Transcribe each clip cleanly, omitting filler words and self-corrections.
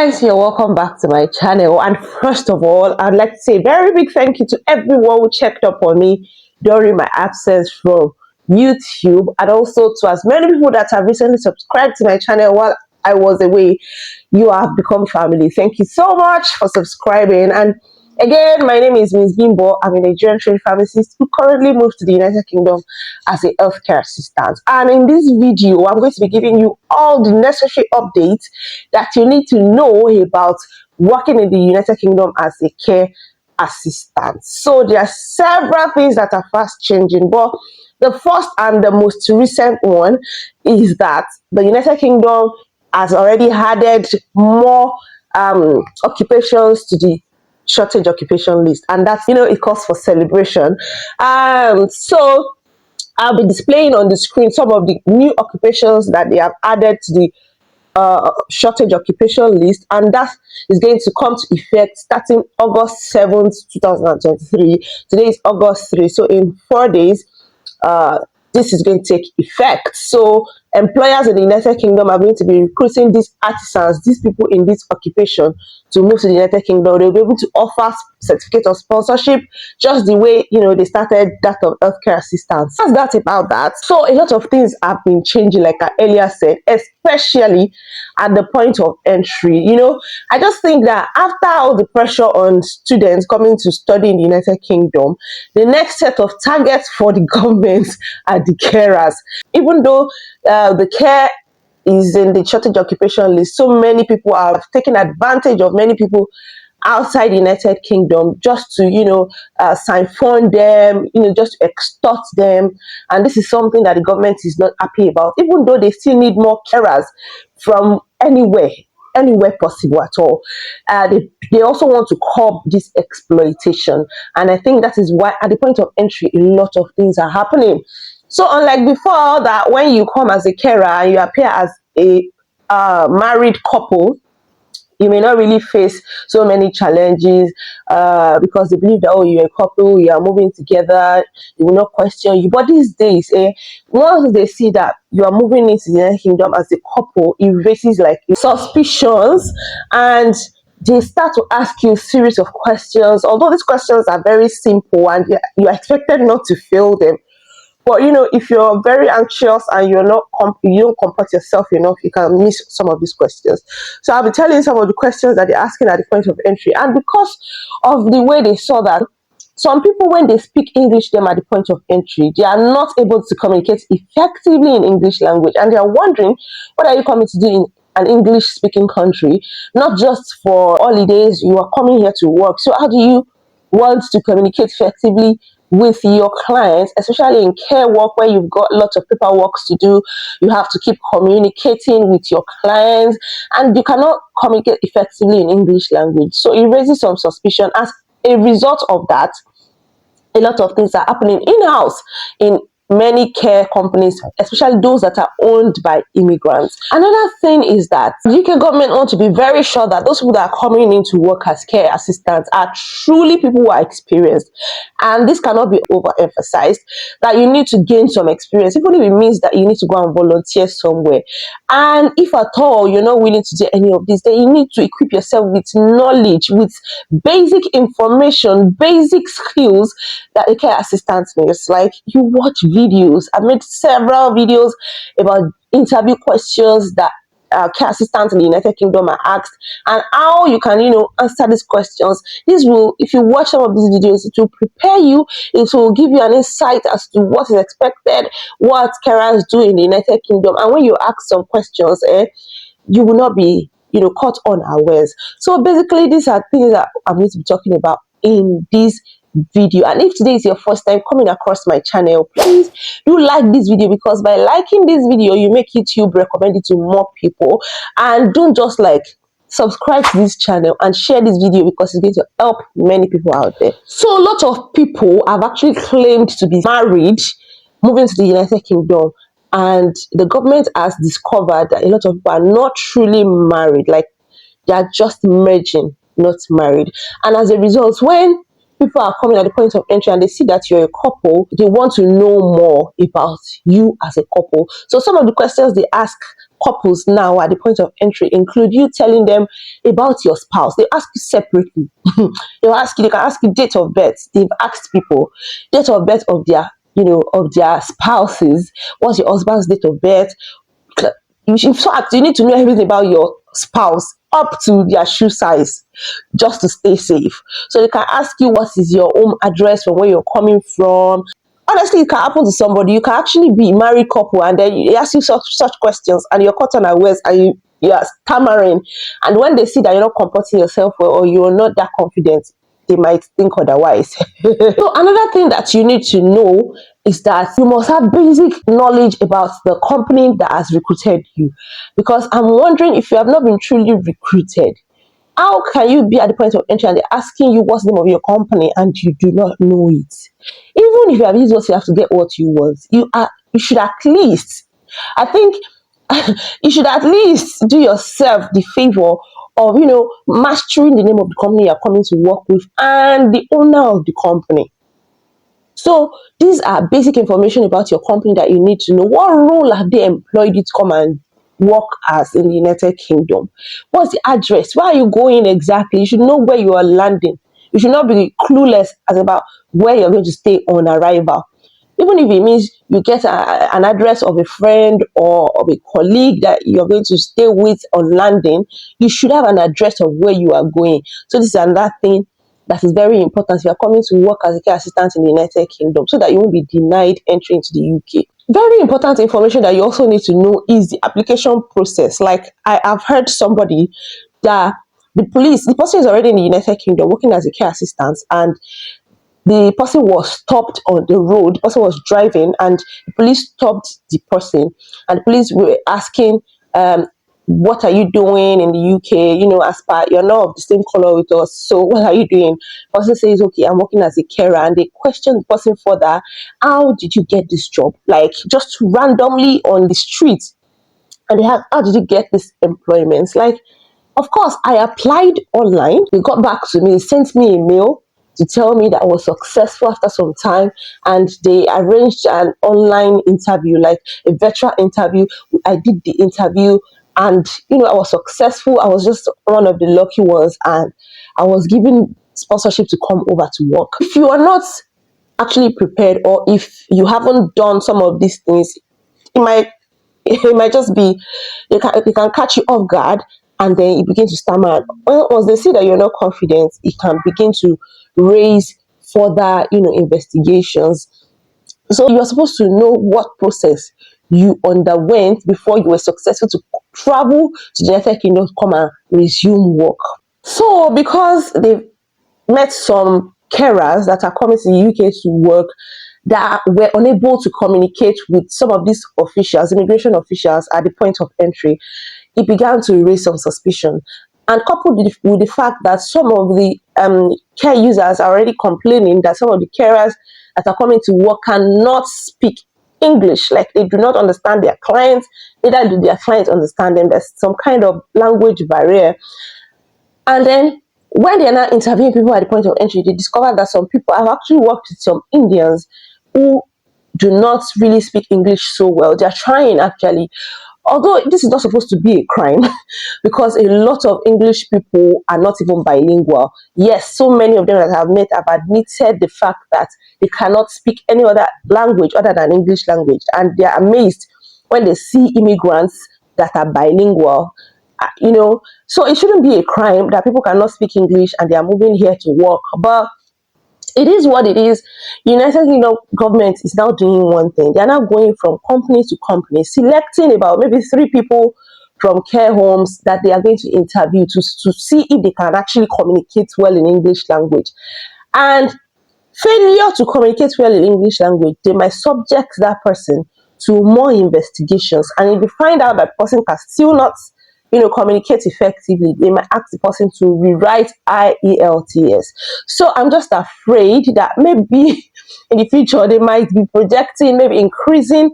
Guys, you're welcome back to my channel. And first of all, I'd like to say a very big thank you to everyone who checked up on me during my absence from YouTube, and also to as many people that have recently subscribed to my channel while I was away. You have become family. Thank you so much for subscribing. And again, my name is Ms. Bimbo. I'm a Nigerian trained pharmacist who currently moved to the United Kingdom as a healthcare assistant. And in this video, I'm going to be giving you all the necessary updates that you need to know about working in the United Kingdom as a care assistant. So there are several things that are fast changing, but the first and the most recent one is that the United Kingdom has already added more occupations to the shortage occupation list, and that's, it calls for celebration. So I'll be displaying on the screen some of the new occupations that they have added to the shortage occupation list, and that is going to come to effect starting August 7th 2023. Today is August 3, so in 4 days this is going to take effect. So employers in the United Kingdom are going to be recruiting these artisans, these people in this occupation, to move to the United Kingdom. They'll be able to offer certificate of sponsorship, just the way they started that of healthcare assistants. That's about that. So a lot of things have been changing, like I earlier said, especially at the point of entry. I just think that after all the pressure on students coming to study in the United Kingdom, the next set of targets for the government are the carers. Even though the care is in the shortage occupation list, so many people are taking advantage of many people outside the United Kingdom just to siphon them, just to extort them. And this is something that the government is not happy about, even though they still need more carers from anywhere possible at all. They also want to curb this exploitation, and I think that is why at the point of entry a lot of things are happening. So unlike before, that when you come as a carer and you appear as a married couple, you may not really face so many challenges because they believe that, oh, you're a couple, you are moving together, they will not question you. But these days, once they see that you are moving into the United Kingdom as a couple, it raises like suspicions, and they start to ask you a series of questions. Although these questions are very simple and you are expected not to fail them. But if you're very anxious and you don't comport yourself enough, you can miss some of these questions. So I'll be telling some of the questions that they're asking at the point of entry. And because of the way they saw that, some people, when they speak English to them at the point of entry, they are not able to communicate effectively in English language. And they are wondering, what are you coming to do in an English-speaking country? Not just for holidays, you are coming here to work. So how do you want to communicate effectively with your clients, especially in care work where you've got lots of paperwork to do? You have to keep communicating with your clients, and you cannot communicate effectively in English language. So it raises some suspicion. As a result of that, a lot of things are happening in-house in many care companies, especially those that are owned by immigrants. Another thing is that the UK government want to be very sure that those people that are coming in to work as care assistants are truly people who are experienced. And this cannot be overemphasized, that you need to gain some experience, even if it means that you need to go and volunteer somewhere. And if at all you're not willing to do any of this, then you need to equip yourself with knowledge, with basic information, basic skills that a care assistant needs. Like, you watch videos. I've made several videos about interview questions that care assistants in the United Kingdom are asked, and how you can answer these questions. This will, if you watch some of these videos, it will prepare you, it will give you an insight as to what is expected, what carers do in the United Kingdom. And when you ask some questions, you will not be caught unawares. So basically, these are things that I'm going to be talking about in this video. And if today is your first time coming across my channel, please do like this video, because by liking this video, you make YouTube recommend it to more people. And don't just subscribe to this channel and share this video, because it's going to help many people out there. So a lot of people have actually claimed to be married moving to the United Kingdom, and the government has discovered that a lot of people are not truly married, like they are just merging, not married. And as a result, when people are coming at the point of entry and they see that you're a couple, they want to know more about you as a couple. So some of the questions they ask couples now at the point of entry include you telling them about your spouse. They ask you separately. They can ask you date of birth. They've asked people date of birth of their, of their spouses. What's your husband's date of birth? In fact, you need to know everything about your spouse up to their shoe size just to stay safe. So they can ask you what is your home address, from where you're coming from. Honestly, it can happen to somebody. You can actually be a married couple and then they ask you such questions and you're caught unawares and you are stammering. And when they see that you're not comporting yourself well or you're not that confident, they might think otherwise. So another thing that you need to know is that you must have basic knowledge about the company that has recruited you. Because I'm wondering, if you have not been truly recruited, how can you be at the point of entry and they're asking you what's the name of your company and you do not know it? Even if you have used what you have to get what you want, you should at least, I think, you should at least do yourself the favor of, mastering the name of the company you're coming to work with and the owner of the company. So these are basic information about your company that you need to know. What role have they employed you to come and work as in the United Kingdom? What's the address? Where are you going exactly? You should know where you are landing. You should not be clueless as about where you're going to stay on arrival. Even if it means you get an address of a friend or of a colleague that you're going to stay with on landing, you should have an address of where you are going. So this is another thing that is very important if you're coming to work as a care assistant in the United Kingdom, so that you won't be denied entry into the UK. Very important information that you also need to know is the application process. Like, I have heard somebody that the person is already in the United Kingdom working as a care assistant, and the person was stopped on the road. The person was driving and the police stopped the person, and the police were asking, what are you doing in the UK? As per, you're not of the same color with us, so what are you doing? The person says, okay, I'm working as a carer. And they question the person further, how did you get this job? Like, just randomly on the street. And they have, how did you get this employment? Like, of course, I applied online. They got back to me, sent me a mail to tell me that I was successful after some time, and they arranged an online interview, like a virtual interview. I did the interview, and I was successful. I was just one of the lucky ones, and I was given sponsorship to come over to work. If you are not actually prepared, or if you haven't done some of these things, it might just be, they can catch you off guard, and then you begin to stammer. Well, once they see that you're not confident, it can begin to raise further, investigations. So you are supposed to know what process you underwent before you were successful to travel to the United Kingdom to come and resume work. So because they've met some carers that are coming to the UK to work that were unable to communicate with some of these officials, immigration officials, at the point of entry, it began to raise some suspicion. And coupled with the fact that some of the care users are already complaining that some of the carers that are coming to work cannot speak English, like they do not understand their clients, neither do their clients understand them. There's some kind of language barrier. And then when they are now interviewing people at the point of entry, they discover that some people have actually worked with some Indians who do not really speak English so well. They're trying, actually, although this is not supposed to be a crime, because a lot of English people are not even bilingual. Yes, so many of them that I've met have admitted the fact that they cannot speak any other language other than English language, and they're amazed when they see immigrants that are bilingual. So it shouldn't be a crime that people cannot speak English and they are moving here to work. But it is what it is. United Kingdom government is now doing one thing. They are now going from company to company, selecting about maybe 3 people from care homes that they are going to interview to see if they can actually communicate well in English language. And failure to communicate well in English language, they might subject that person to more investigations. And if they find out that person can still not communicate effectively, they might ask the person to rewrite IELTS. So I'm just afraid that maybe in the future they might be projecting, maybe increasing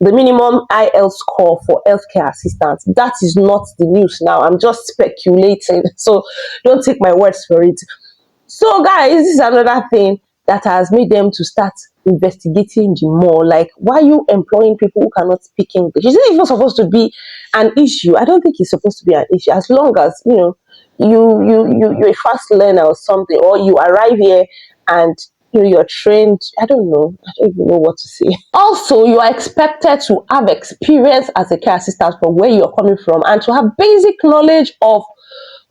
the minimum IELTS score for healthcare assistants. That is not the news now. I'm just speculating. So don't take my words for it. So guys, this is another thing that has made them to start investigating the more. Like, why are you employing people who cannot speak English? Is it even supposed to be an issue? I don't think it's supposed to be an issue, as long as you're a fast learner or something, or you arrive here and you're trained. I don't know. I don't even know what to say. Also, you are expected to have experience as a care assistant from where you're coming from, and to have basic knowledge of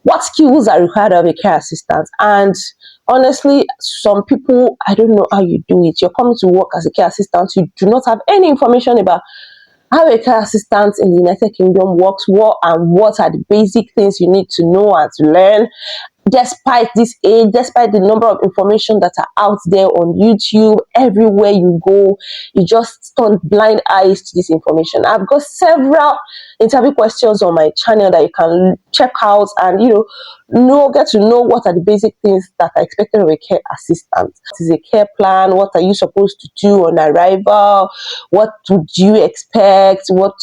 what skills are required of a care assistant. And honestly, some people, I don't know how you do it. You're coming to work as a care assistant, you do not have any information about how a care assistant in the United Kingdom works, what are the basic things you need to know and to learn. Despite this age, despite the number of information that are out there on YouTube, everywhere you go, you just turn blind eyes to this information. I've got several interview questions on my channel that you can check out, and get to know what are the basic things that are expected of a care assistant. What is a care plan? What are you supposed to do on arrival? What would you expect? What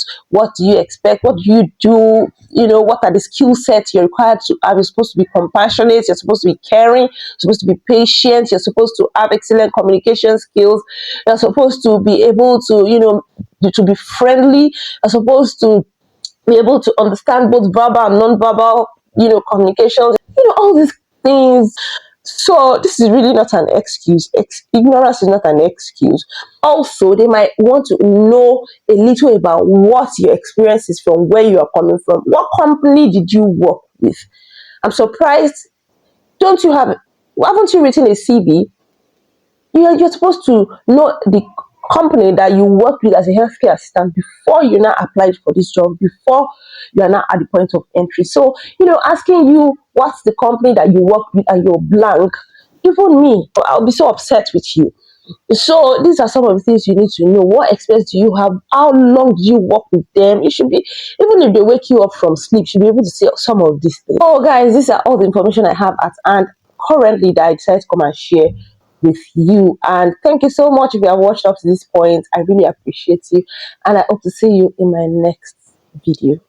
do you expect? What do you do? What are the skill sets you're required to have? You're supposed to be compassionate, you're supposed to be caring, you're supposed to be patient, you're supposed to have excellent communication skills, you're supposed to be able to, to be friendly, you're supposed to be able to understand both verbal and non-verbal, communications, all these things. So this is really not an excuse. Ignorance is not an excuse. Also, they might want to know a little about what your experience is from where you are coming from. What company did you work with? I'm surprised. Haven't you written a CV? You're supposed to know the company that you worked with as a healthcare assistant before you now applied for this job, before you are now at the point of entry. So, asking you what's the company that you work with and you're blank, even me, I'll be so upset with you. So these are some of the things you need to know. What experience do you have? How long do you work with them? You should be, even if they wake you up from sleep, you should be able to say some of these things. Oh, guys, these are all the information I have at hand currently that I decided to come and share with you. And thank you so much if you have watched up to this point. I really appreciate you, and I hope to see you in my next video.